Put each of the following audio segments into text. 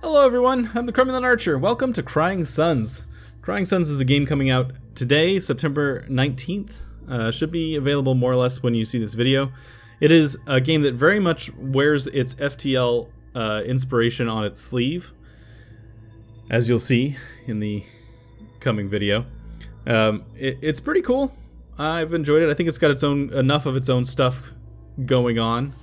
Hello everyone, I'm the Crumulent Archer. Welcome to Crying Suns. Crying Suns is a game coming out today, September 19th. Should be available more or less when you see this video. It is a game that very much wears its FTL inspiration on its sleeve, as you'll see in the coming video. It's pretty cool. I've enjoyed it. I think it's got enough of its own stuff going on,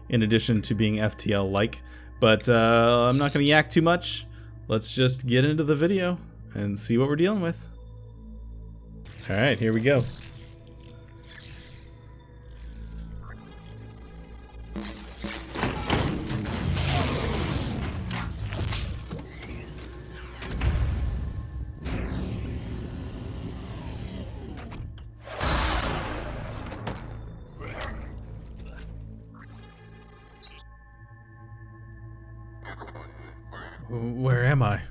in addition to being FTL-like. But I'm not going to yak too much. Let's just get into the video and see what we're dealing with. Alright, here we go. Where am I?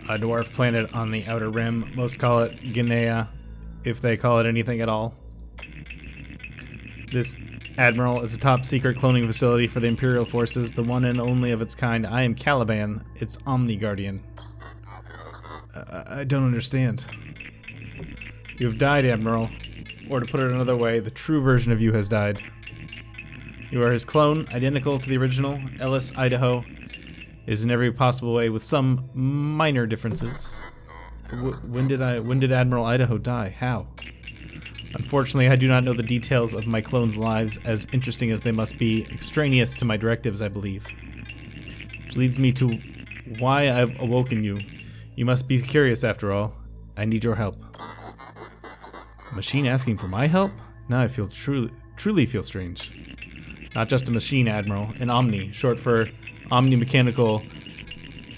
A dwarf planet on the outer rim. Most call it Guinea, if they call it anything at all. This Admiral is a top secret cloning facility for the Imperial forces, the one and only of its kind. I am Caliban, its Omni Guardian. I don't understand. You have died, Admiral. Or to put it another way, the true version of you has died. You are his clone, identical to the original. Ellis, Idaho, is in every possible way with some minor differences. When did Admiral Idaho die? How? Unfortunately, I do not know the details of my clones' lives, as interesting as they must be, extraneous to my directives, I believe. Which leads me to why I've awoken you. You must be curious after all. I need your help. A machine asking for my help? Now I feel truly feel strange. Not just a machine, Admiral, an Omni, short for Omni-Mechanical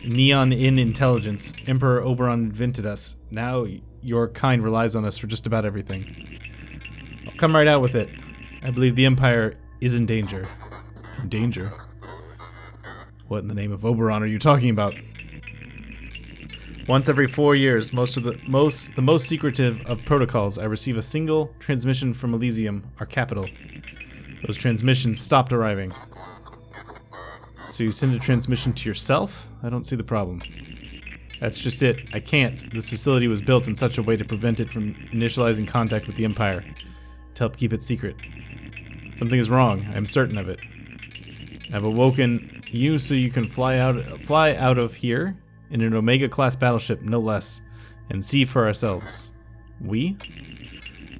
Neon-In Intelligence. Emperor Oberon invented us. Now your kind relies on us for just about everything. I'll come right out with it. I believe the Empire is in danger. In danger? What in the name of Oberon are you talking about? Once every 4 years, the most secretive of protocols, I receive a single transmission from Elysium, our capital. Those transmissions stopped arriving. So you send a transmission to yourself? I don't see the problem. That's just it. I can't. This facility was built in such a way to prevent it from initializing contact with the Empire, to help keep it secret. Something is wrong. I'm certain of it. I've awoken you so you can fly out of here in an Omega-class battleship, no less, and see for ourselves. We?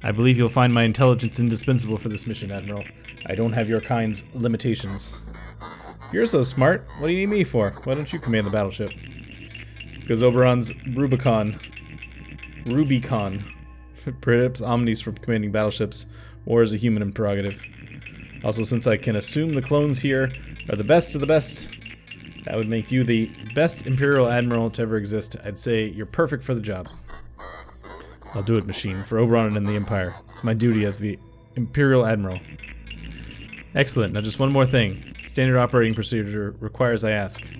I believe you'll find my intelligence indispensable for this mission, Admiral. I don't have your kind's limitations. You're so smart. What do you need me for? Why don't you command the battleship? Because Oberon's Rubicon prohibits Omnis from commanding battleships, or is a human prerogative. Also, since I can assume the clones here are the best of the best, that would make you the best Imperial Admiral to ever exist. I'd say you're perfect for the job. I'll do it, machine, for Oberon and the Empire. It's my duty as the Imperial Admiral. Excellent. Now just one more thing. Standard operating procedure requires I ask.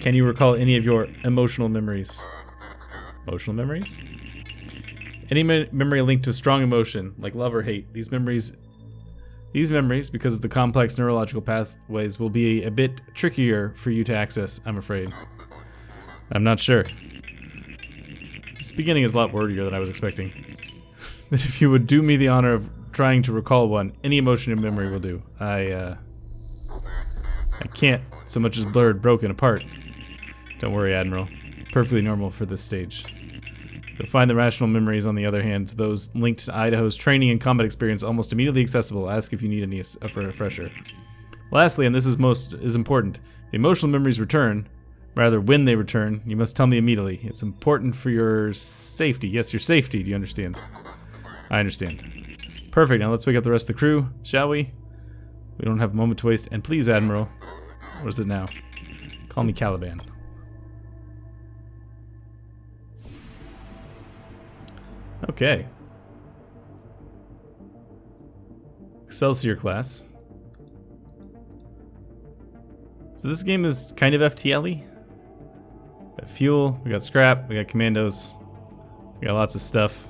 Can you recall any of your emotional memories? Emotional memories? Any memory linked to a strong emotion, like love or hate. These memories, because of the complex neurological pathways, will be a bit trickier for you to access, I'm afraid. I'm not sure. This beginning is a lot wordier than I was expecting. That if you would do me the honor of trying to recall one, any emotion and memory will do. I can't so much as blurred, broken apart. Don't worry, Admiral. Perfectly normal for this stage. You'll find the rational memories, on the other hand, those linked to Idaho's training and combat experience, almost immediately accessible. Ask if you need any for a refresher. Lastly, and this is important, the emotional memories return. Rather, when they return, you must tell me immediately. It's important for your safety. Yes, your safety. Do you understand? I understand. Perfect. Now let's wake up the rest of the crew, shall we? We don't have a moment to waste. And please, Admiral. What is it now? Call me Caliban. Okay. Excelsior class. So this game is kind of FTL-y. We got fuel, we got scrap, we got commandos, we got lots of stuff.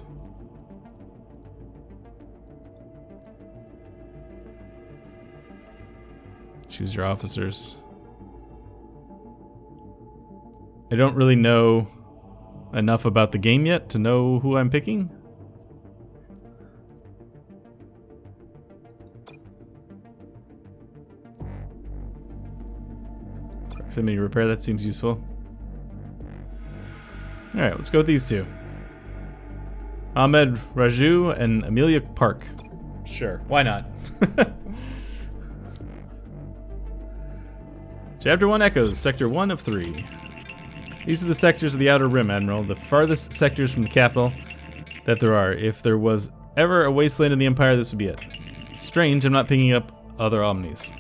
Choose your officers. I don't really know enough about the game yet to know who I'm picking. Proximity repair, that seems useful. Alright, let's go with these two. Ahmed Raju and Amelia Park. Sure, why not? Chapter 1 Echoes, Sector 1 of 3. These are the sectors of the Outer Rim, Admiral, the farthest sectors from the capital that there are. If there was ever a wasteland in the Empire, this would be it. Strange, I'm not picking up other Omnis.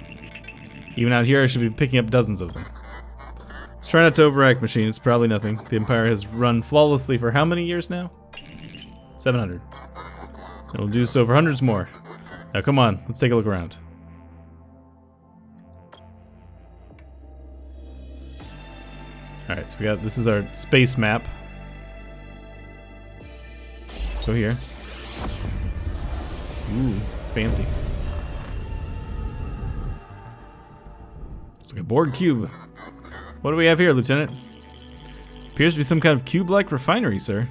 Even out here, I should be picking up dozens of them. Let's try not to overact, machine. It's probably nothing. The Empire has run flawlessly for how many years now? 700. It will do so for hundreds more. Now come on, let's take a look around. Alright, so we got, this is our space map. Let's go here. Ooh, fancy. It's like a Borg cube. What do we have here, Lieutenant? Appears to be some kind of cube-like refinery, sir.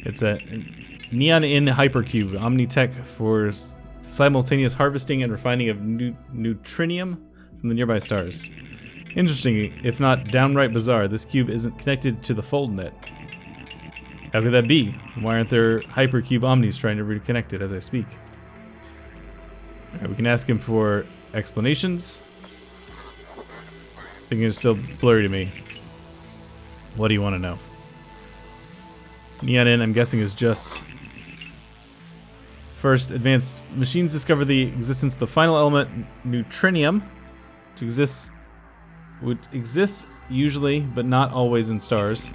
It's a neon-in hypercube, Omni tech for simultaneous harvesting and refining of neutrinium from the nearby stars. Interesting, if not downright bizarre, this cube isn't connected to the fold net. How could that be? Why aren't there hypercube Omnis trying to reconnect it as I speak? Alright, we can ask him for explanations. Thinking it's still blurry to me. What do you want to know? Neon in, I'm guessing, is just... First, advanced machines discover the existence of the final element, neutrinium, which would exist usually, but not always in stars.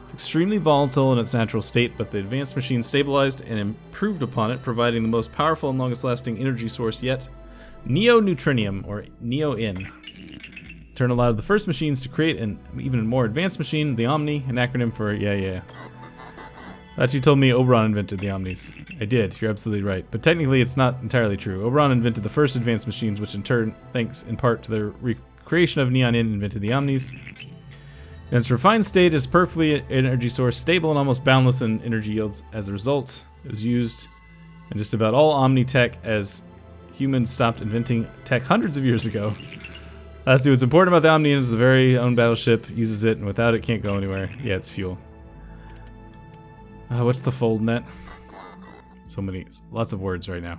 It's extremely volatile in its natural state, but the advanced machine stabilized and improved upon it, providing the most powerful and longest-lasting energy source yet, neo-neutrinium, or neo-in. Turn allowed the first machines to create an even more advanced machine, the Omni, an acronym for yeah. Thought you told me Oberon invented the Omnis. I did, you're absolutely right. But technically it's not entirely true. Oberon invented the first advanced machines, which in turn, thanks in part to their recreation of Neon-In, invented the Omnis. In its refined state, is perfectly energy source, stable and almost boundless in energy yields. As a result, it was used in just about all Omni tech as humans stopped inventing tech hundreds of years ago. Lastly, what's important about the Omni is the very own battleship uses it, and without it can't go anywhere. Yeah, it's fuel. What's the fold net? So many, lots of words right now.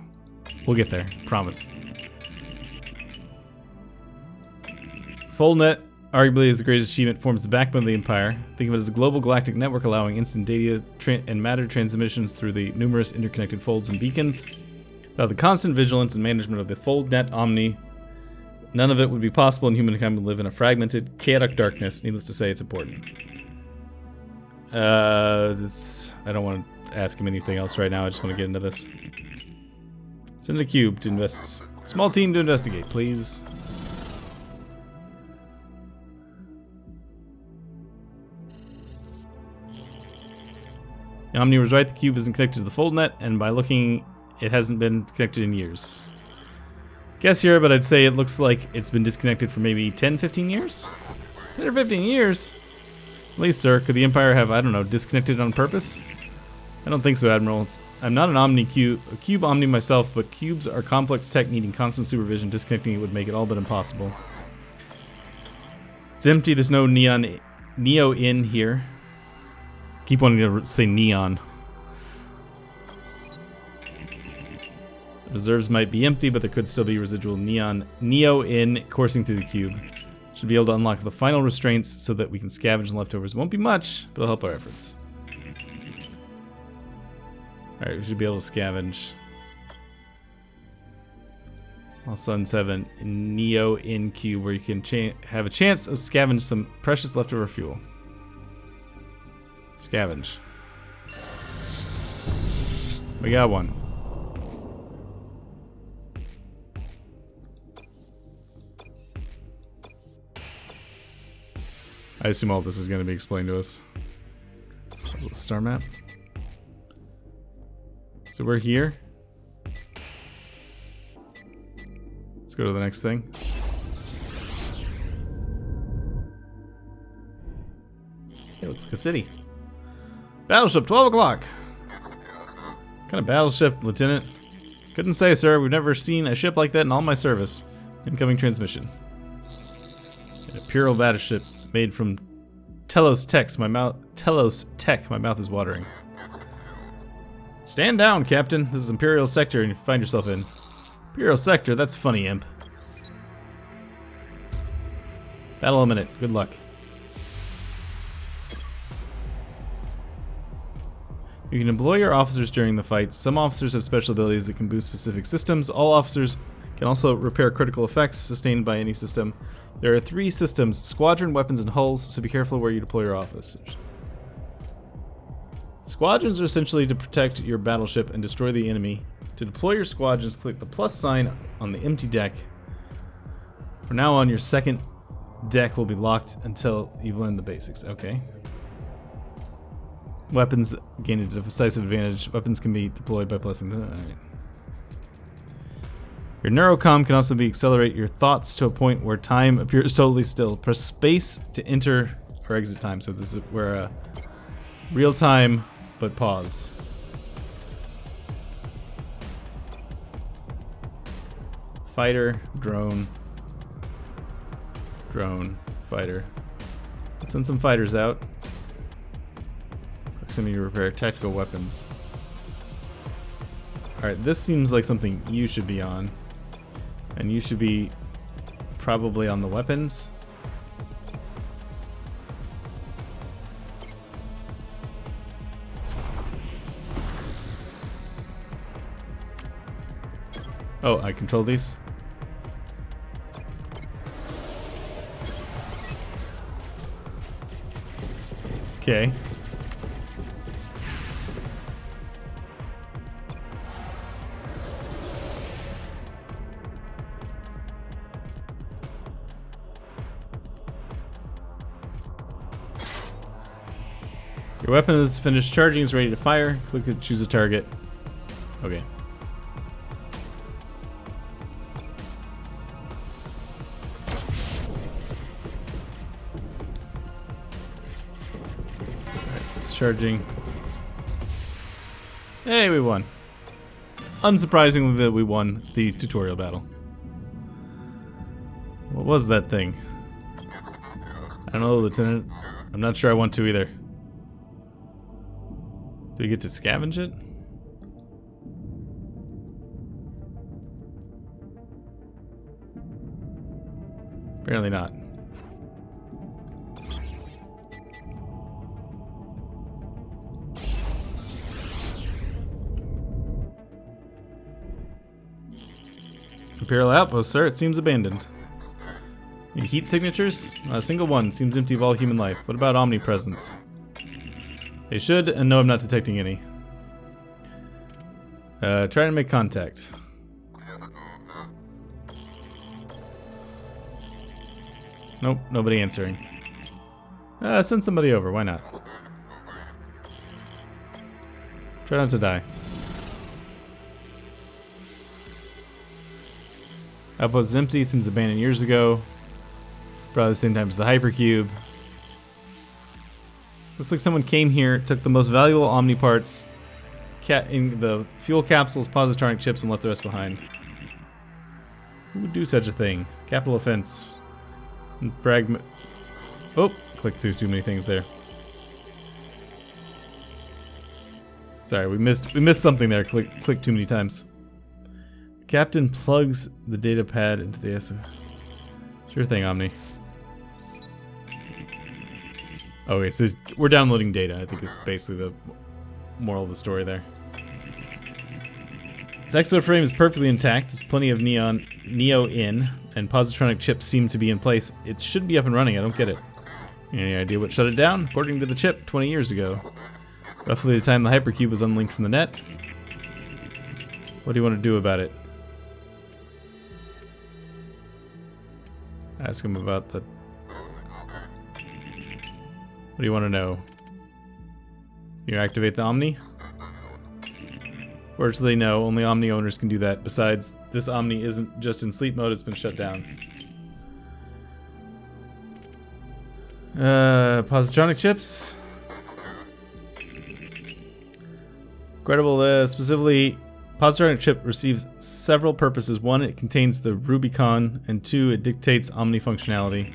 We'll get there, promise. Fold net, arguably is the greatest achievement, forms the backbone of the Empire. Think of it as a global galactic network allowing instant data and matter transmissions through the numerous interconnected folds and beacons. Without the constant vigilance and management of the fold net Omni, none of it would be possible, and humankind would live in a fragmented, chaotic darkness. Needless to say, it's important. I don't want to ask him anything else right now. I just want to get into this. Send a cube to invest. Small team to investigate, please. Omni was right. The cube isn't connected to the fold net, and by looking, it hasn't been connected in years. Guess here, but I'd say it looks like it's been disconnected for maybe 10, 15 years? 10 or 15 years? At least, sir, could the Empire have, I don't know, disconnected on purpose? I don't think so, Admiral. I'm not a cube Omni myself, but cubes are complex tech needing constant supervision. Disconnecting it would make it all but impossible. It's empty, there's no neo in here. Keep wanting to say neon. Reserves might be empty, but there could still be residual neo-in coursing through the cube. Should be able to unlock the final restraints so that we can scavenge the leftovers. Won't be much, but it'll help our efforts. Alright, we should be able to scavenge. All SUNS have a neo-in cube where you can have a chance of scavenge some precious leftover fuel. Scavenge. We got one. I assume all this is going to be explained to us. A little star map. So we're here. Let's go to the next thing. It looks like a city. Battleship, 12 o'clock. What kind of battleship, Lieutenant? Couldn't say, sir. We've never seen a ship like that in all my service. Incoming transmission. An Imperial battleship made from Telos Tech. My mouth is watering. Stand down, Captain. This is Imperial Sector and you find yourself in. Imperial Sector? That's funny, imp. Battle imminent. Good luck. You can employ your officers during the fights. Some officers have special abilities that can boost specific systems. All officers can also repair critical effects sustained by any system. There are 3 systems: squadron, weapons, and hulls, so be careful where you deploy your officers. Squadrons are essentially to protect your battleship and destroy the enemy. To deploy your squadrons, click the plus sign on the empty deck. From now on, your second deck will be locked until you've learned the basics. Okay. Weapons gain a decisive advantage. Weapons can be deployed by pressing. Right. Your neurocom can also be accelerate your thoughts to a point where time appears totally still. Press space to enter or exit time. So this is where real time, but pause. Fighter, drone, fighter. Let's send some fighters out. Proximity repair, tactical weapons. Alright, this seems like something you should be on. And you should be probably on the weapons. Oh, I control these? Okay. Your weapon is finished charging, is ready to fire. Click to choose a target. Okay. Alright, so it's charging. Hey, we won. Unsurprisingly that we won the tutorial battle. What was that thing? I don't know, Lieutenant. I'm not sure I want to either. Do we get to scavenge it? Apparently not. Imperial outpost, sir. It seems abandoned. Any heat signatures? Not a single one. Seems empty of all human life. What about Omni presence? They should, and no, I'm not detecting any. Try to make contact. Nope, nobody answering. Send somebody over, why not? Try not to die. Outpost is empty, seems abandoned years ago. Probably the same time as the hypercube. Looks like someone came here, took the most valuable Omni parts, in the fuel capsules, positronic chips, and left the rest behind. Who would do such a thing? Capital offense. Oh, clicked through too many things there. Sorry, we missed something there. Clicked too many times. The captain plugs the data pad into the SU. Sure thing, Omni. Okay, so we're downloading data, I think is basically the moral of the story there. Its exoframe is perfectly intact, there's plenty of Neo in, and positronic chips seem to be in place. It should be up and running, I don't get it. Any idea what shut it down? According to the chip, 20 years ago. Roughly the time the hypercube was unlinked from the net. What do you want to do about it? Ask him about the... What do you want to know? You activate the Omni? Fortunately, no. Only Omni owners can do that. Besides, this Omni isn't just in sleep mode, it's been shut down. Positronic chips. Incredible, specifically, positronic chip receives several purposes. One, it contains the Rubicon, and two, it dictates Omni functionality.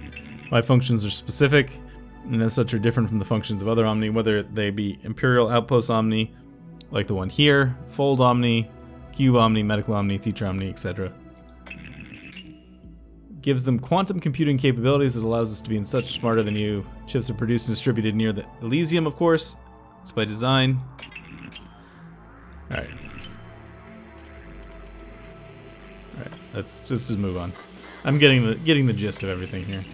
Why functions are specific, and as such are different from the functions of other Omni, whether they be Imperial Outpost Omni, like the one here, Fold Omni, Cube Omni, Medical Omni, Teacher Omni, etc. Gives them quantum computing capabilities that allows us to be in such smarter than you. Chips are produced and distributed near the Elysium, of course. It's by design. Alright. Alright, let's just move on. I'm getting the gist of everything here.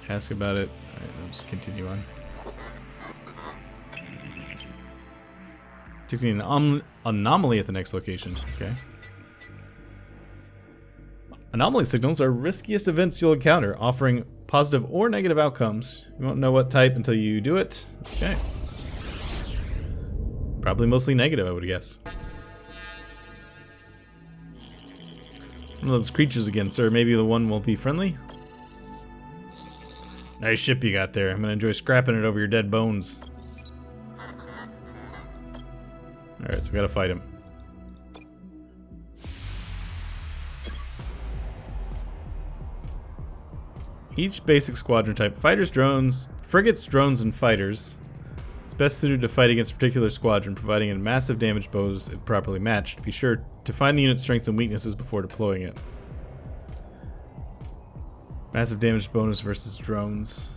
Ask about it. Alright, I'll just continue on. Detecting an anomaly at the next location. Okay. Anomaly signals are riskiest events you'll encounter, offering positive or negative outcomes. You won't know what type until you do it. Okay. Probably mostly negative, I would guess. One of those creatures again, sir. Maybe the one will be friendly? Nice ship you got there. I'm gonna enjoy scrapping it over your dead bones. Alright, so we gotta fight him. Each basic squadron type, fighters, drones, frigates, drones, and fighters, is best suited to fight against a particular squadron, providing a massive damage bonus if properly matched. Be sure to find the unit's strengths and weaknesses before deploying it. Massive damage bonus versus drones.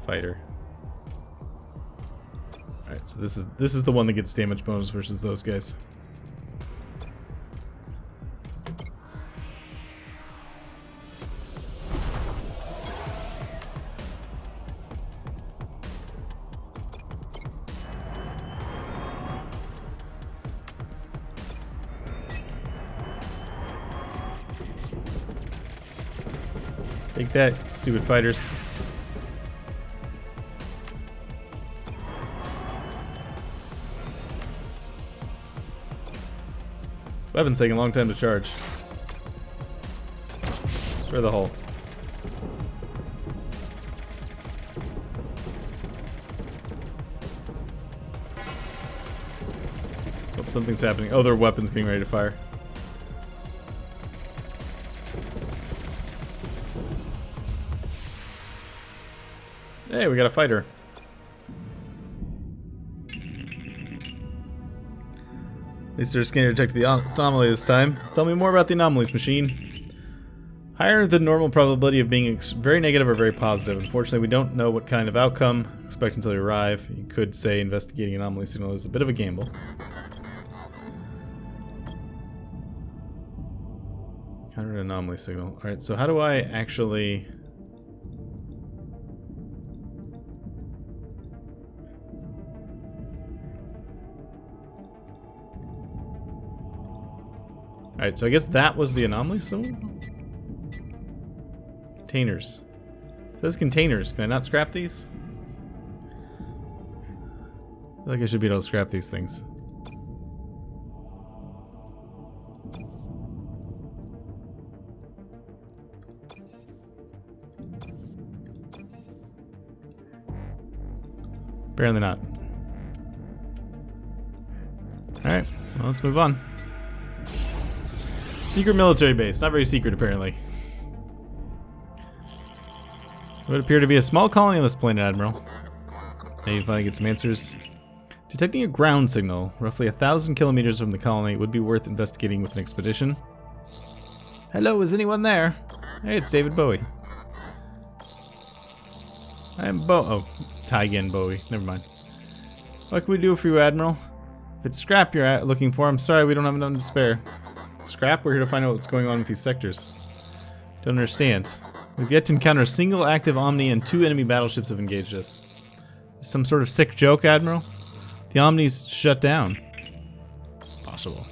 Fighter. Alright, so this is the one that gets damage bonus versus those guys. Take that, stupid fighters. Weapon's taking a long time to charge. Destroy the hull. Oh, something's happening. Oh, their weapon's getting ready to fire. Hey, we got a fighter. At least they're scanning to detect the anomaly this time. Tell me more about the anomalies, machine. Higher than normal probability of being very negative or very positive. Unfortunately, we don't know what kind of outcome. Expect until you arrive. You could say investigating anomaly signal is a bit of a gamble. Counter anomaly signal. Alright, so how do I actually... Alright, so I guess that was the anomaly symbol? Containers. It says containers. Can I not scrap these? I feel like I should be able to scrap these things. Apparently not. Alright, well, let's move on. Secret military base. Not very secret, apparently. It would appear to be a small colony on this planet, Admiral. Maybe finally get some answers. Detecting a ground signal, roughly 1,000 kilometers from the colony, would be worth investigating with an expedition. Hello, is anyone there? Hey, it's David Bowie. I'm oh, Taigen Bowie. Never mind. What can we do for you, Admiral? If it's scrap you're looking for, I'm sorry we don't have enough to spare. Scrap? We're here to find out what's going on with these sectors. Don't understand. We've yet to encounter a single active Omni and 2 enemy battleships have engaged us. Some sort of sick joke, Admiral? The Omnis shut down. Possible.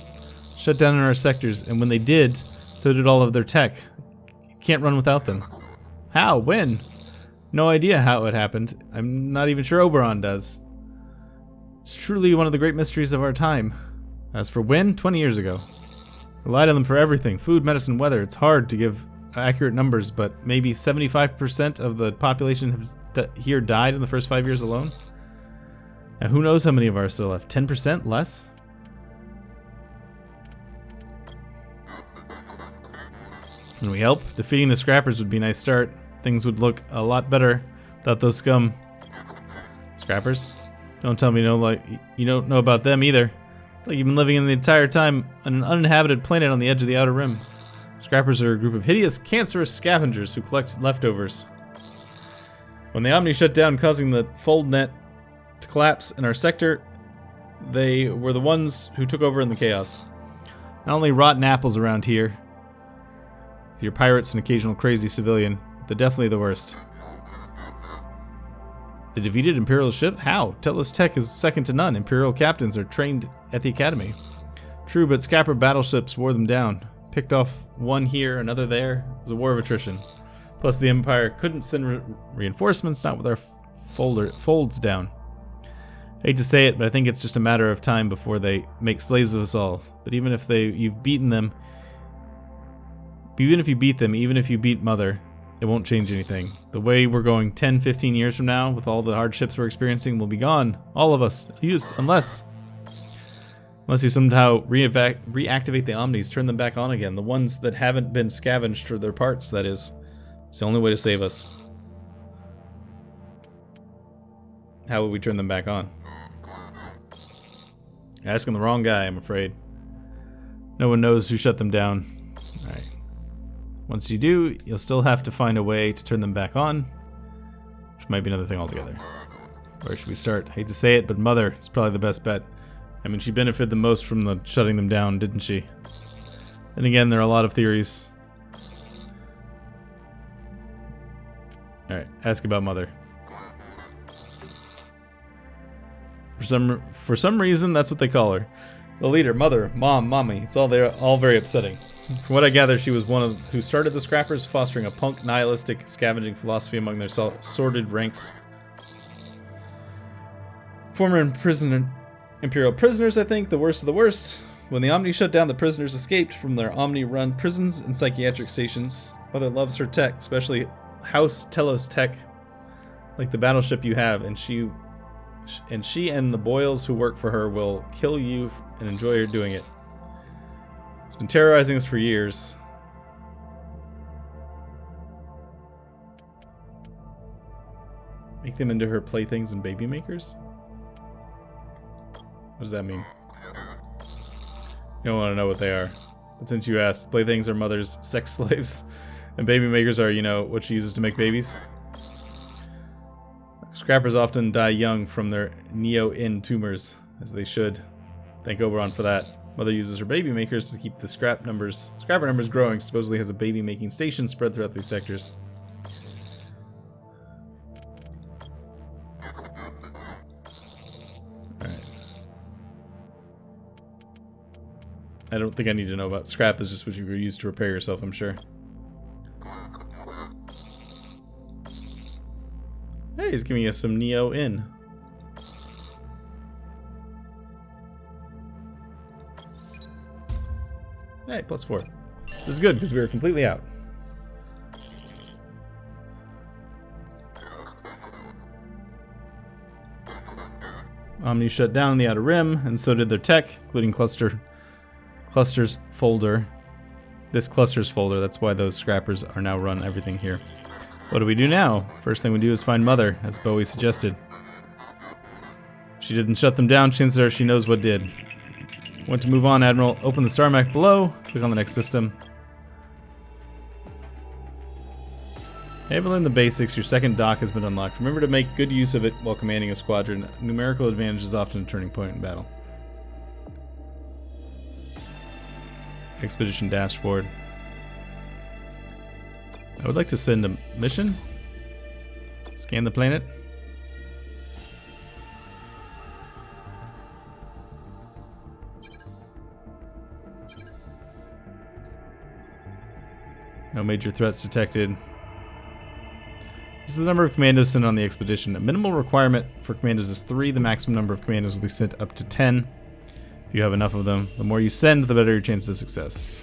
Shut down in our sectors, and when they did, so did all of their tech. Can't run without them. How? When? No idea how it happened. I'm not even sure Oberon does. It's truly one of the great mysteries of our time. As for when, 20 years ago. Relied on them for everything. Food, medicine, weather. It's hard to give accurate numbers, but maybe 75% of the population here died in the first 5 years alone. Now who knows how many of ours still left? 10%? Less? Can we help? Defeating the scrappers would be a nice start. Things would look a lot better without those scum. Scrappers? Don't tell me you don't know about them either. It's like you've been living in the entire time on an uninhabited planet on the edge of the outer rim. Scrappers are a group of hideous, cancerous scavengers who collect leftovers. When the Omni shut down, causing the fold net to collapse in our sector, they were the ones who took over in the chaos. Not only rotten apples around here, with your pirates and occasional crazy civilian, they're definitely the worst. The defeated Imperial ship? How? Telos Tech is second to none. Imperial captains are trained at the academy. True, but scrapper battleships wore them down. Picked off one here, another there. It was a war of attrition. Plus the Empire couldn't send reinforcements, not with our folds down. Hate to say it, but I think it's just a matter of time before they make slaves of us all. But even if you've beaten them, even if you beat Mother, it won't change anything. The way we're going 10, 15 years from now, with all the hardships we're experiencing, will be gone. All of us. Unless you somehow reactivate the Omnis, turn them back on again. The ones that haven't been scavenged for their parts, that is. It's the only way to save us. How would we turn them back on? You're asking the wrong guy, I'm afraid. No one knows who shut them down. Alright. Once you do, you'll still have to find a way to turn them back on, which might be another thing altogether. Where should we start? Hate to say it, but Mother is probably the best bet. I mean, she benefited the most from the shutting them down, didn't she? Then again, there are a lot of theories. Alright, ask about Mother. For some reason, that's what they call her. The leader, Mother, Mom, Mommy. It's all very upsetting. From what I gather, she was one who started the Scrappers, fostering a punk, nihilistic, scavenging philosophy among their sordid ranks. Former Imperial prisoners, I think, the worst of the worst. When the Omni shut down, the prisoners escaped from their Omni-run prisons and psychiatric stations. Mother loves her tech, especially House Telos Tech, like the battleship you have, and she and the Boyles who work for her will kill you and enjoy her doing it. It's been terrorizing us for years. Make them into her playthings and baby makers? What does that mean? You don't want to know what they are. But since you asked, playthings are Mother's sex slaves, and baby makers are, what she uses to make babies. Scrappers often die young from their neo-in tumors, as they should. Thank Oberon for that. Mother uses her baby makers to keep the scrapper numbers growing. Supposedly has a baby making station spread throughout these sectors. Alright. I don't think I need to know about scrap. Is just what you use to repair yourself, I'm sure. Hey, he's giving us some neo-in. Hey, +4. This is good, because we were completely out. Omni shut down the Outer Rim, and so did their tech, including clusters folder. This clusters folder, that's why those scrappers are now run everything here. What do we do now? First thing we do is find Mother, as Bowie suggested. If she didn't shut them down, chances are she knows what did. Want to move on, Admiral? Open the star map below. Click on the next system. Have learned the basics. Your second dock has been unlocked. Remember to make good use of it while commanding a squadron. Numerical advantage is often a turning point in battle. Expedition dashboard. I would like to send a mission. Scan the planet. No major threats detected. This is the number of commandos sent on the expedition. A minimal requirement for commandos is 3. The maximum number of commandos will be sent up to 10. If you have enough of them, the more you send, the better your chances of success.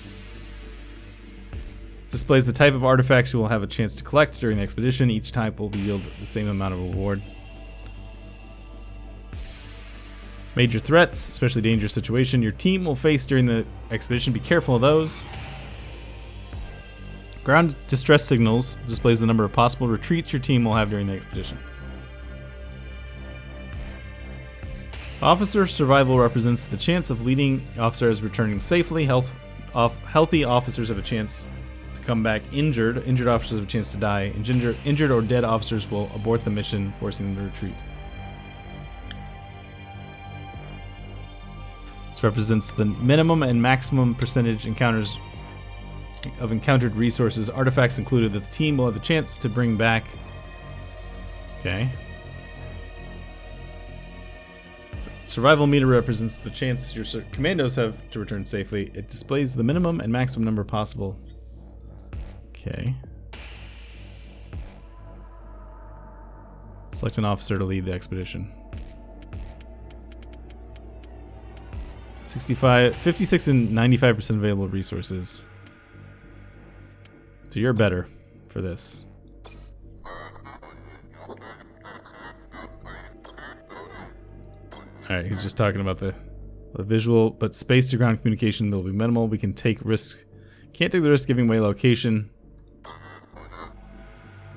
This displays the type of artifacts you will have a chance to collect during the expedition. Each type will yield the same amount of reward. Major threats, especially dangerous situation, your team will face during the expedition. Be careful of those. Ground distress signals displays the number of possible retreats your team will have during the expedition. Officer survival represents the chance of leading officers returning safely. Healthy officers have a chance to come back injured. Injured officers have a chance to die. Injured or dead officers will abort the mission, forcing them to retreat. This represents the minimum and maximum percentage of encountered resources. Artifacts included that the team will have a chance to bring back. Okay. Survival meter represents the chance your commandos have to return safely. It displays the minimum and maximum number possible. Okay. Select an officer to lead the expedition. 56 and 95% available resources. So you're better for this. Alright, he's just talking about the visual, but space to ground communication will be minimal. We can take risk. Can't take the risk giving away location.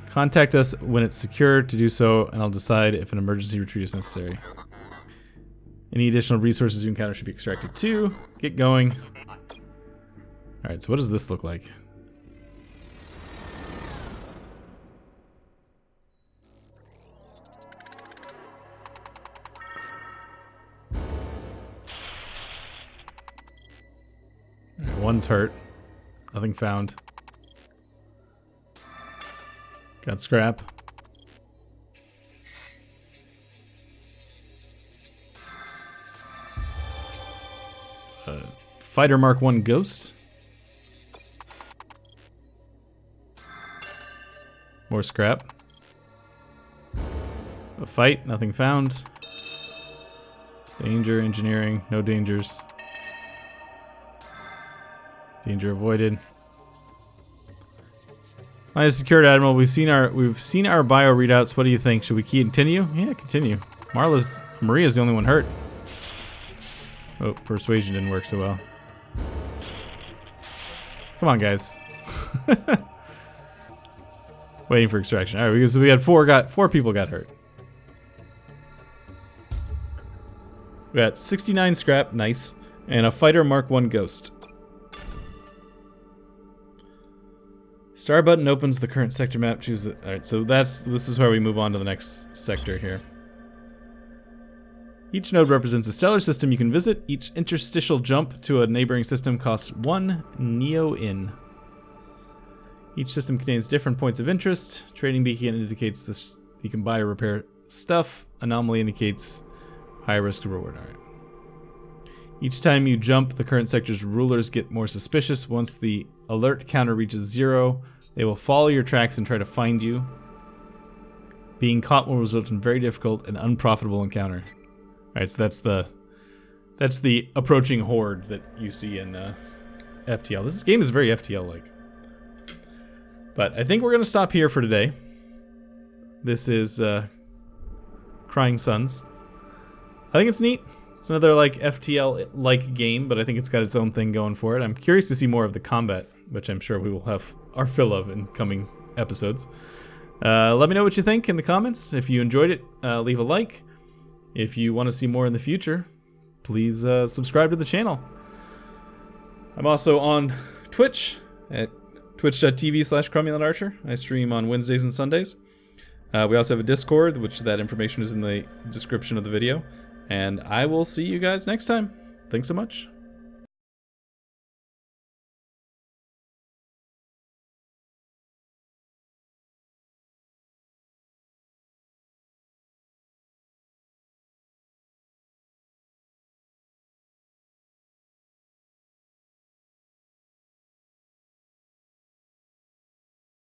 Contact us when it's secure to do so, and I'll decide if an emergency retreat is necessary. Any additional resources you encounter should be extracted too. Get going. Alright, so what does this look like? Alright, one's hurt. Nothing found. Got scrap. Fighter Mark 1 Ghost. More scrap. A fight, nothing found. Danger, engineering, no dangers. Danger avoided. My secured Admiral, we've seen our bio readouts. What do you think? Should we continue? Yeah, continue. Maria's the only one hurt. Oh, persuasion didn't work so well. Come on, guys. Waiting for extraction. All right, because we had four people got hurt. We got 69 scrap, nice, and a Fighter Mark 1 Ghost. Star button opens the current sector map. Choose it. All right, so this is where we move on to the next sector here. Each node represents a stellar system you can visit. Each interstitial jump to a neighboring system costs 1 neo-in. Each system contains different points of interest. Trading beacon indicates this you can buy or repair stuff. Anomaly indicates high risk reward. All right. Each time you jump, the current sector's rulers get more suspicious. Once the alert counter reaches 0, they will follow your tracks and try to find you. Being caught will result in very difficult and unprofitable encounter. Alright, so that's the approaching horde that you see in FTL. This game is very FTL-like. But I think we're going to stop here for today. This is Crying Suns. I think it's neat. It's another like FTL-like game, but I think it's got its own thing going for it. I'm curious to see more of the combat, which I'm sure we will have our fill of in coming episodes. Let me know what you think in the comments. If you enjoyed it, leave a like. If you want to see more in the future, please subscribe to the channel. I'm also on Twitch at twitch.tv/CromulentArcher. I stream on Wednesdays and Sundays. We also have a Discord, which that information is in the description of the video. And I will see you guys next time. Thanks so much.